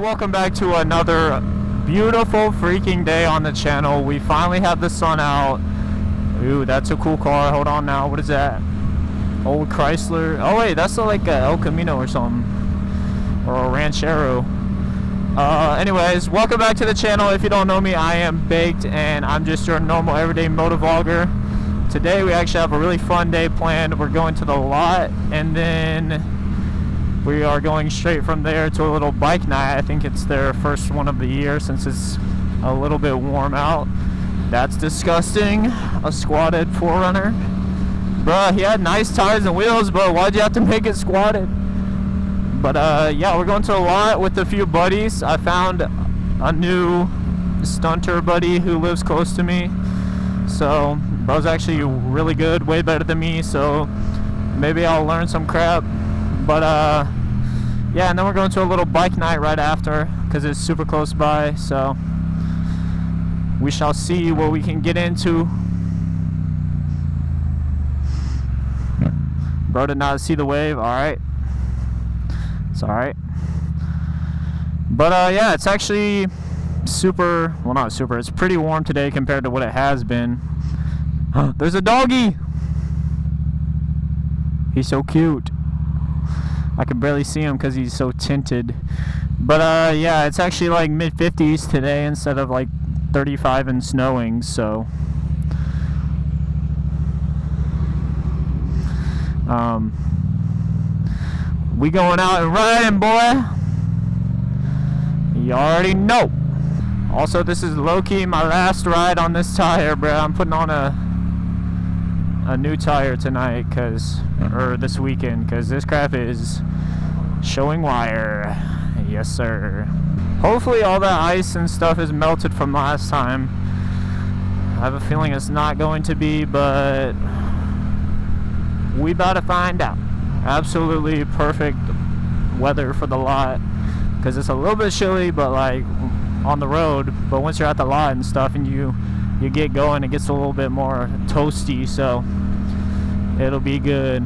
welcome back to another beautiful freaking day on the channel. We finally have the sun out. Ooh, that's a cool car. Hold on now. What is that? Old Chrysler. Oh wait, that's like a El Camino or something, or a Ranchero. Anyways, welcome back to the channel. If you don't know me, I am Baked, and I'm just your normal everyday motovlogger. Today we actually have a really fun day planned. We're going to the lot, and then we are going straight from there to a little bike night. I think it's their first one of the year since it's a little bit warm out. That's disgusting. A squatted 4Runner. Bruh, he had nice tires and wheels, but why'd you have to make it squatted? But yeah, we're going to a lot with a few buddies. I found a new stunter buddy who lives close to me. So, bro's actually really good, way better than me, so maybe I'll learn some crap. But yeah, and then we're going to a little bike night right after because it's super close by, so we shall see what we can get into. Bro did not see the wave. Alright, it's alright. But yeah, it's actually super, well, not super, it's pretty warm today compared to what it has been. There's a doggy. He's so cute. I can barely see him because he's so tinted. But yeah, it's actually like mid-50s today instead of like 35 and snowing, so we going out and riding, boy. You already know. Also, this is low-key my last ride on this tire, bro. I'm putting on a new tire tonight, or this weekend, because this crap is showing wire. Yes, sir. Hopefully all that ice and stuff is melted from last time. I have a feeling it's not going to be, but we about to find out. Absolutely perfect weather for the lot, because it's a little bit chilly, but like on the road. But once you're at the lot and stuff and you get going, it gets a little bit more toasty, so it'll be good.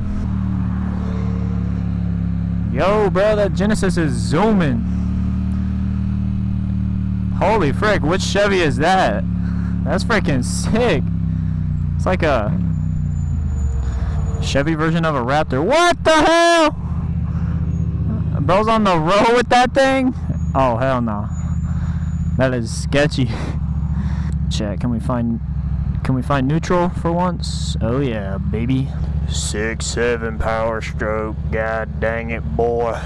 Yo, bro, that Genesis is zooming. Holy frick, which Chevy is that? That's freaking sick. It's like a Chevy version of a Raptor. What the hell? Bro's on the road with that thing? Oh, hell no. That is sketchy. Check, can we find neutral for once? Oh yeah, baby. 6.7 power stroke. God dang it, boy.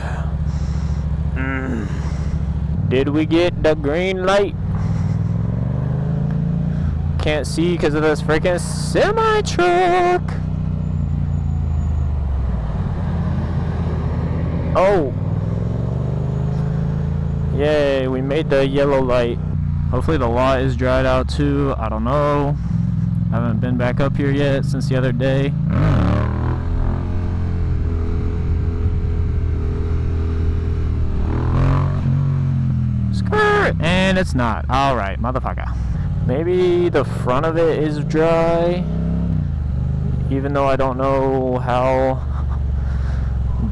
Did we get the green light? Can't see because of this freaking semi truck. Oh. Yay, we made the yellow light. Hopefully the lot is dried out too. I don't know. I haven't been back up here yet since the other day. Skirt! And it's not. Alright, motherfucker. Maybe the front of it is dry, even though I don't know how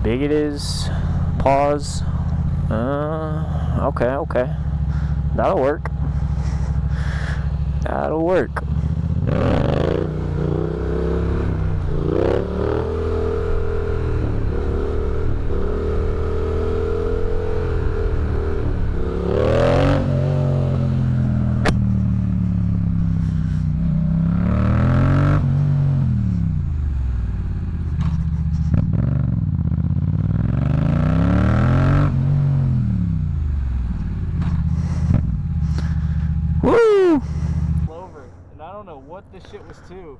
big it is. Pause. Okay. That'll work. That'll work. What this shit was too,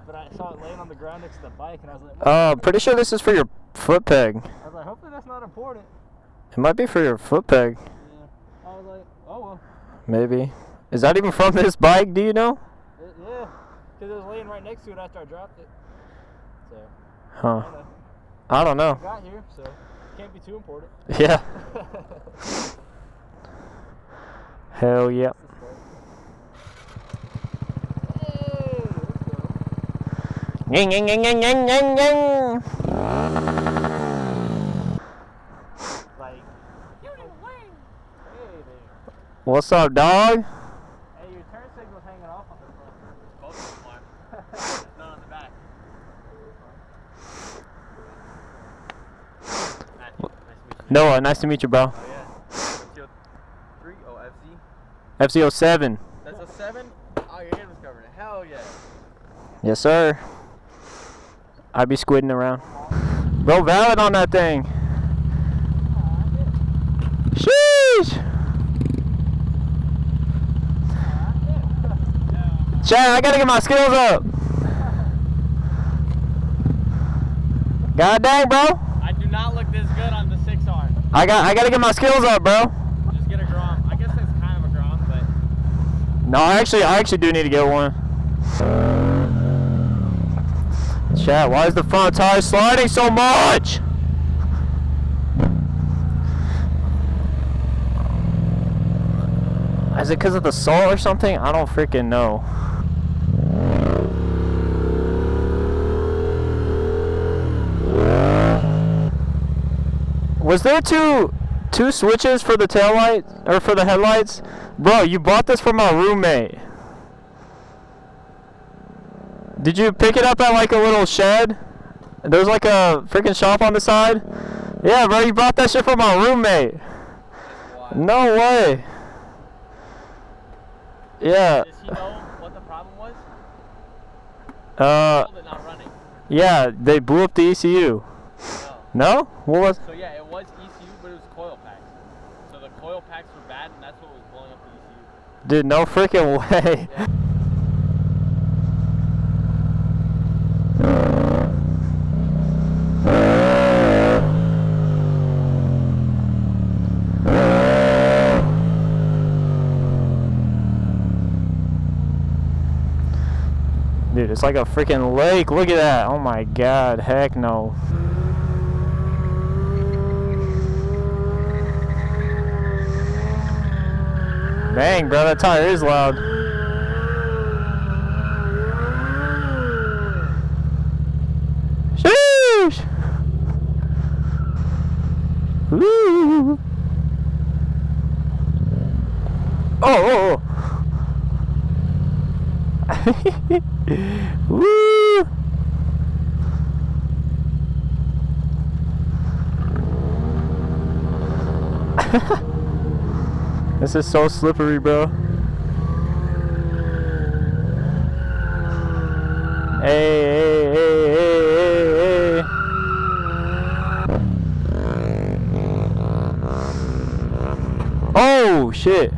but I saw it laying on the ground next to the bike, and I was like, I'm pretty sure this is for your foot peg. I was like, hopefully that's not important. It might be for your foot peg. Yeah. I was like, oh well. Maybe. Is that even from this bike? Do you know? Yeah, because it was laying right next to it after I dropped it. So. Huh. I don't know. I got here, so can't be too important. Yeah. Hell yeah. Yang yang yang yang yang yang yang. Like, get away. What's up, dog? Hey, your turn signal's hanging off on the front. Both of them are. There's none on the back. Matthew, nice to meet you. Noah, nice to meet you, bro. Oh, yeah. FCO3? Oh, FC? FCO7. That's a 7? Oh, your hand was covered. Hell yeah. Yes, sir. I be squidding around. Bro, valid on that thing. Sheesh! Chad, I gotta get my skills up. God dang, bro. I do not look this good on the 6R. I gotta get my skills up, bro. Just get a Grom. I guess that's kind of a Grom, but... No, I actually do need to get one. Chat, why is the front tire sliding so much? Is it because of the salt or something? I don't freaking know. Was there two switches for the taillight or for the headlights? Bro, you bought this from my roommate. Did you pick it up at like a little shed? There's like a freaking shop on the side. Yeah, bro, you bought that shit from my roommate. No way. Yeah. Does he know what the problem was? Uh. It not running. Yeah, they blew up the ECU. No. No? What was? So yeah, it was ECU, but it was coil packs. So the coil packs were bad, and that's what was blowing up the ECU. Dude, no freaking way. Yeah. Dude, it's like a freaking lake. Look at that. Oh my god. Heck no. Dang, bro, that tire is loud. Sheesh! Woo! Oh! Woo! This is so slippery, bro. Hey, hey, hey, hey, hey, hey. Oh, shit.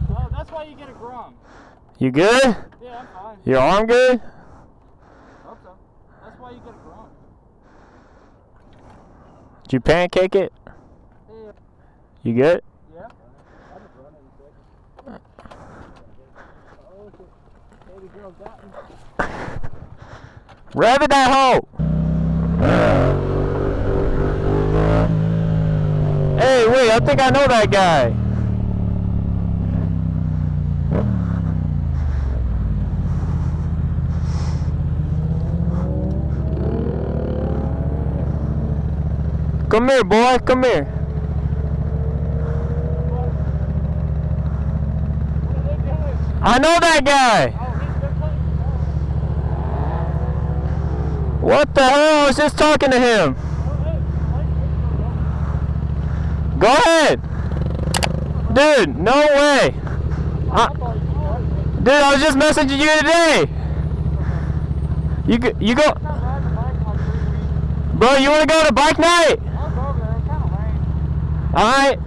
Well, that's why you get a Grom. You good? Yeah, I'm fine. Your arm good? Hope so. That's why you get a Grom. Did you pancake it? Yeah. You good? Yeah. I just run it in a second. Oh, shit. Baby girl got me. Rev it that hoe! Hey, wait, I think I know that guy. Come here, boy, come here. What are they doing? I know that guy. They're playing. What the hell? I was just talking to him. Go ahead. Dude, no way. Dude, I was just messaging you today. You go. Bro, you want to go to bike night? I'll go there. It's kind of lame. Alright.